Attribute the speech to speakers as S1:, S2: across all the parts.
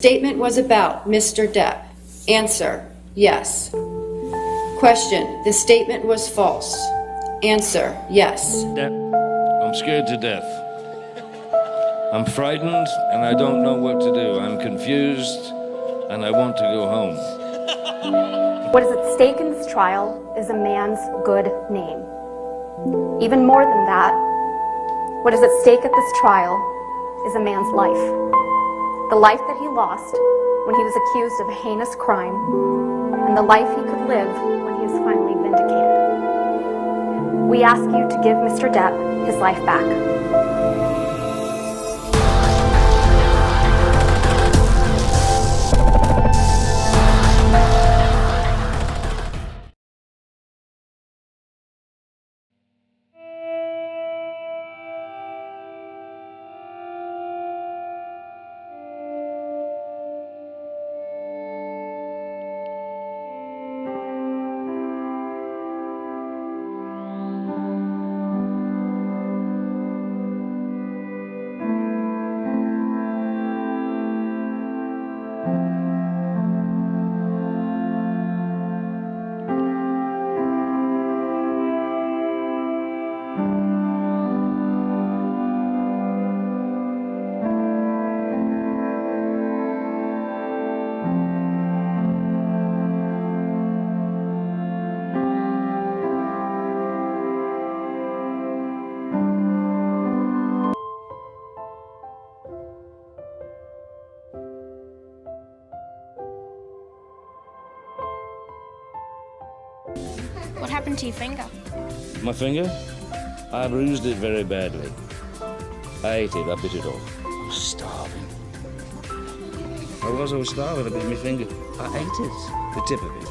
S1: Statement was about Mr. Depp. Answer, yes. Question, the statement was false. Answer, yes.
S2: Depp, I'm scared to death. I'm frightened and I don't know what to do. I'm confused and I want to go home.
S3: What is at stake in this trial is a man's good name. Even more than that, what is at stake at this trial is a man's life. The life that he lost when he was accused of a heinous crime, and the life he could live when he was finally vindicated. We ask you to give Mr. Depp his life back.
S4: What happened to your finger?
S2: My finger? I bruised it very badly. I ate it, I bit it off. I was starving. I was starving, I bit my finger. I ate it, the tip of it.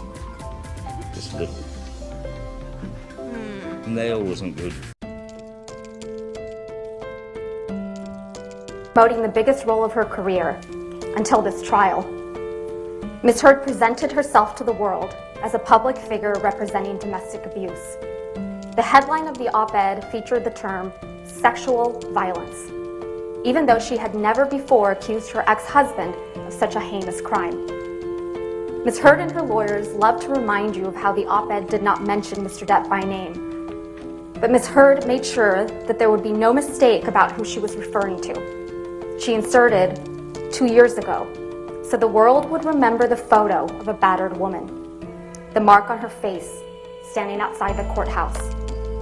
S2: Just a little. Nail wasn't good.
S3: Promoting the biggest role of her career until this trial. Ms. Heard presented herself to the world as a public figure representing domestic abuse. The headline of the op-ed featured the term sexual violence, even though she had never before accused her ex-husband of such a heinous crime. Ms. Heard and her lawyers love to remind you of how the op-ed did not mention Mr. Depp by name. But Ms. Heard made sure that there would be no mistake about who she was referring to. She inserted 2 years ago, so the world would remember the photo of a battered woman, the mark on her face, standing outside the courthouse.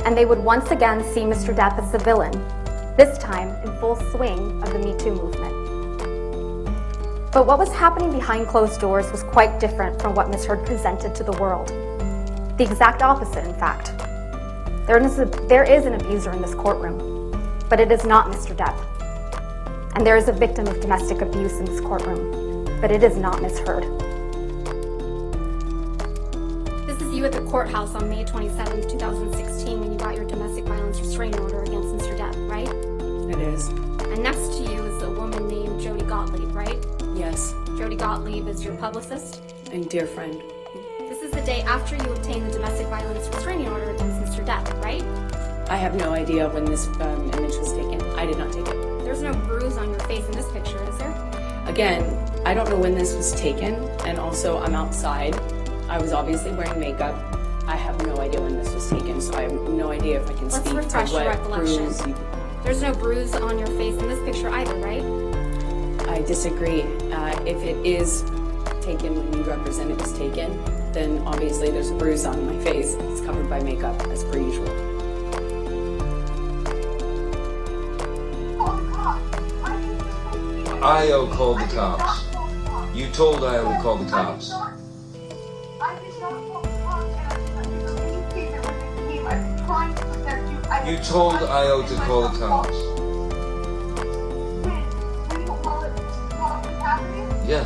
S3: And they would once again see Mr. Depp as the villain, this time in full swing of the Me Too movement. But what was happening behind closed doors was quite different from what Ms. Heard presented to the world. The exact opposite, in fact. There is an abuser in this courtroom, but it is not Mr. Depp. And there is a victim of domestic abuse in this courtroom, but it is not Ms. Heard.
S4: This is you at the courthouse on May 27th, 2016 when you got your domestic violence restraining order against Mr. Depp, right?
S5: It is.
S4: And next to you is a woman named Jody Gottlieb, right?
S5: Yes.
S4: Jody Gottlieb is your publicist?
S5: And dear friend.
S4: This is the day after you obtained the domestic violence restraining order against Mr. Depp, right?
S5: I have no idea when this image was taken. I did not take it.
S4: There's no bruise on your face in this picture, is there?
S5: Again, I don't know when this was taken, and also I'm outside. I was obviously wearing makeup. I have no idea when this was taken, so I have no idea if I can speak to
S4: refresh your
S5: what
S4: recollection.
S5: bruise.
S4: There's no bruise on your face in this picture either, right?
S5: I disagree. If it is taken when you represent it was taken, then obviously there's a bruise on my face. It's covered by makeup, as per usual.
S6: IO called the cops. You told IO to call the cops. You told IO to call the cops. Yeah.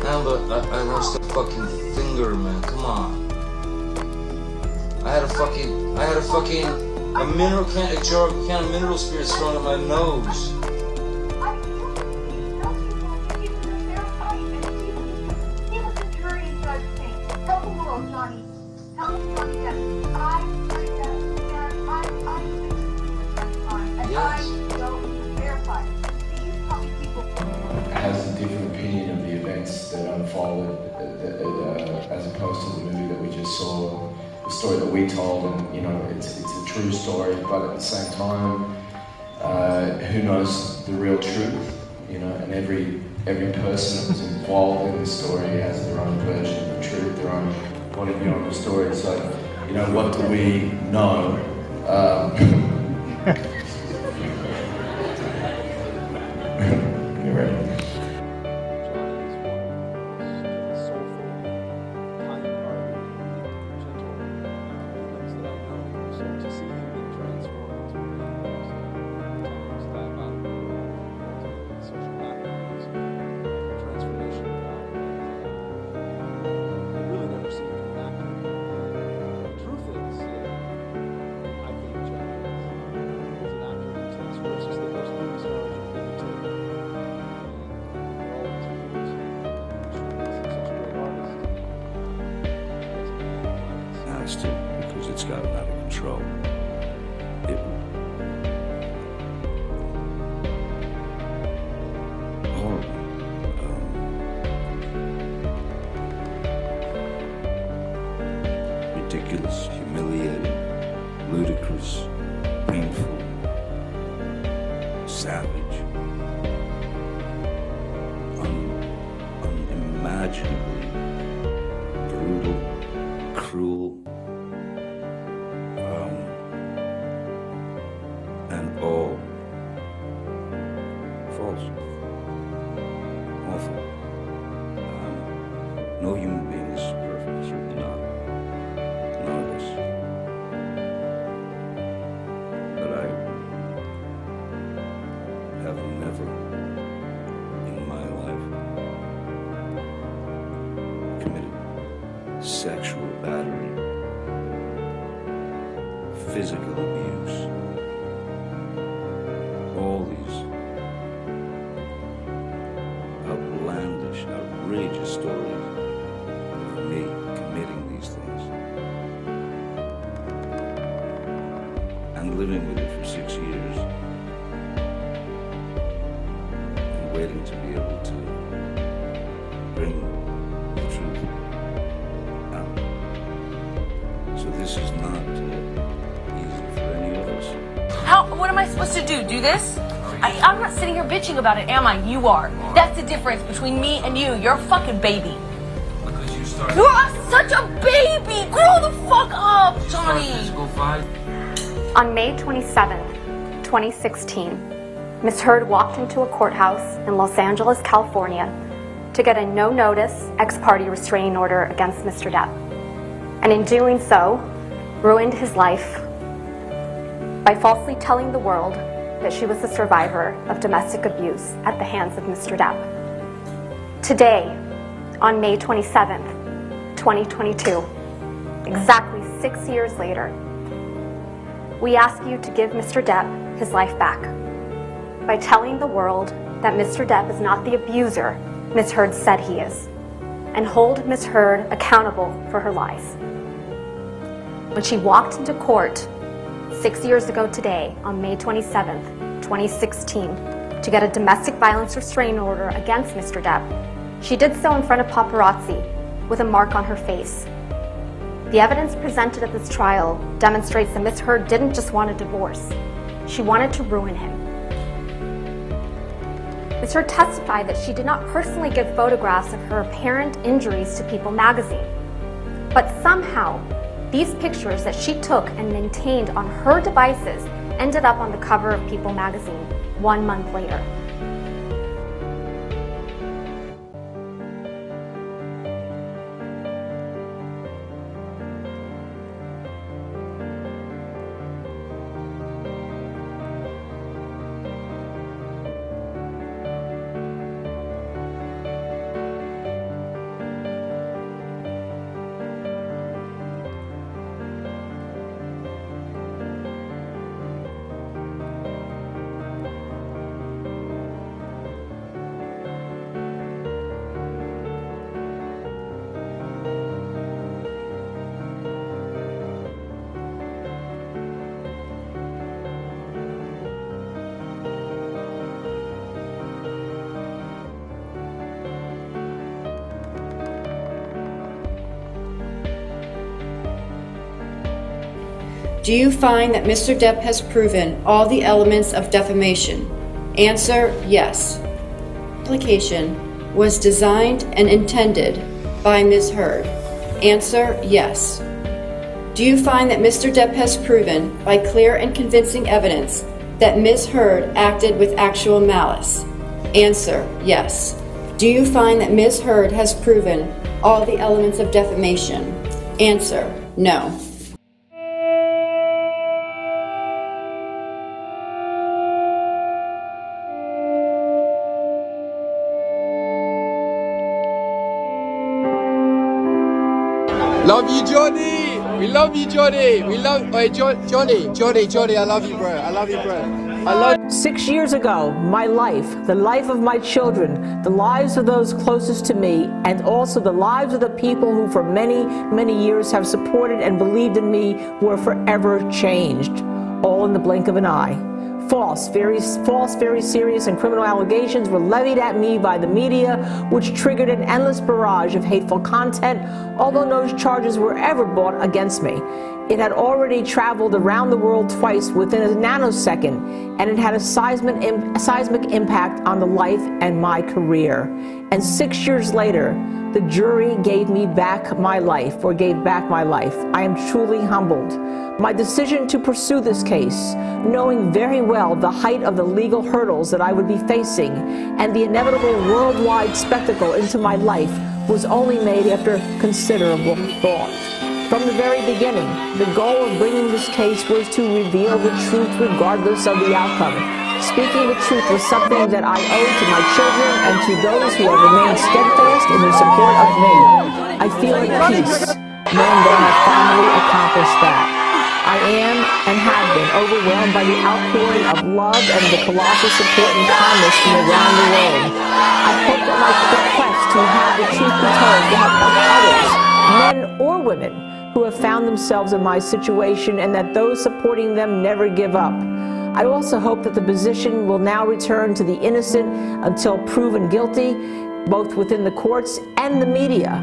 S6: Amber, I lost a fucking finger, man. Come on. I had a mineral can, a jar of mineral spirits thrown at my nose.
S7: unfolded as opposed to the movie that we just saw, the story that we told, and you know, it's a true story, but at the same time, who knows the real truth, you know, and every person that was involved in this story has their own version of the truth, their own point of view on the story. So, you know, what do we know? You ready?
S2: Because it's gotten out of control. Horrible. Ridiculous, humiliating, ludicrous, painful, savage, unimaginably brutal, cruel, and all false, awful. No human being is perfect, certainly not. None of us. But I have never in my life committed sexual battery, physical abuse, all these outlandish, outrageous stories of me committing these things and living with it for 6 years and waiting to be able to bring the truth out. So this is not easy for any of us.
S8: What am I supposed to do? Do this? I'm not sitting here bitching about it, am I? You are. That's the difference between me and you. You're a fucking baby.
S6: Because you started.
S8: You're such a baby! Grow the fuck up, Johnny!
S6: Physical fight.
S3: On May 27th, 2016, Ms. Heard walked into a courthouse in Los Angeles, California to get a no-notice ex-parte restraining order against Mr. Depp. And in doing so, ruined his life by falsely telling the world that she was a survivor of domestic abuse at the hands of Mr. Depp. Today, on May 27th, 2022, exactly 6 years later, we ask you to give Mr. Depp his life back by telling the world that Mr. Depp is not the abuser Ms. Heard said he is, and hold Ms. Heard accountable for her lies. When she walked into court 6 years ago today, on May 27th, 2016, to get a domestic violence restraining order against Mr. Depp, she did so in front of paparazzi with a mark on her face. The evidence presented at this trial demonstrates that Ms. Heard didn't just want a divorce. She wanted to ruin him. Ms. Heard testified that she did not personally give photographs of her apparent injuries to People magazine, but somehow these pictures that she took and maintained on her devices ended up on the cover of People magazine 1 month later.
S1: do you find that Mr. Depp has proven all the elements of defamation? Answer, yes. The application was designed and intended by Ms. Heard. Answer, yes. Do you find that Mr. Depp has proven, by clear and convincing evidence, that Ms. Heard acted with actual malice? Answer, yes. Do you find that Ms. Heard has proven all the elements of defamation? Answer, no.
S9: Love you, Johnny. We love you, Johnny. We love Johnny. I love you, bro. I love you, bro. I love.
S10: 6 years ago, my life, the life of my children, the lives of those closest to me, and also the lives of the people who for many, many years have supported and believed in me were forever changed, all in the blink of an eye. False, very serious and criminal allegations were levied at me by the media, which triggered an endless barrage of hateful content, although no charges were ever brought against me. It had already traveled around the world twice within a nanosecond, and it had a seismic impact on the life and my career. And 6 years later, the jury gave back my life. I am truly humbled. My decision to pursue this case, knowing very well the height of the legal hurdles that I would be facing and the inevitable worldwide spectacle into my life, was only made after considerable thought. From the very beginning, the goal of bringing this case was to reveal the truth regardless of the outcome. Speaking the truth was something that I owed to my children and to those who have remained steadfast in their support of me. I feel at peace, knowing that I have finally accomplished that. I am and have been overwhelmed by the outpouring of love and the colossal support and kindness from around the world. I hope that my quest to have the truth be told will help others, men or women, who have found themselves in my situation, and that those supporting them never give up. I also hope that the position will now return to the innocent until proven guilty, both within the courts and the media.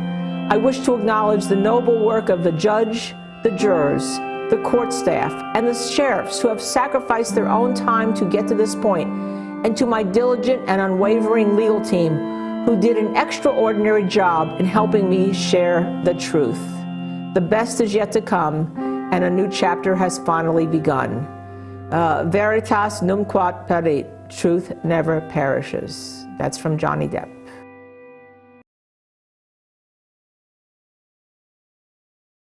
S10: I wish to acknowledge the noble work of the judge, the jurors, the court staff, and the sheriffs who have sacrificed their own time to get to this point, and to my diligent and unwavering legal team who did an extraordinary job in helping me share the truth. The best is yet to come, and a new chapter has finally begun. Veritas numquat perit, truth never perishes. That's from Johnny Depp.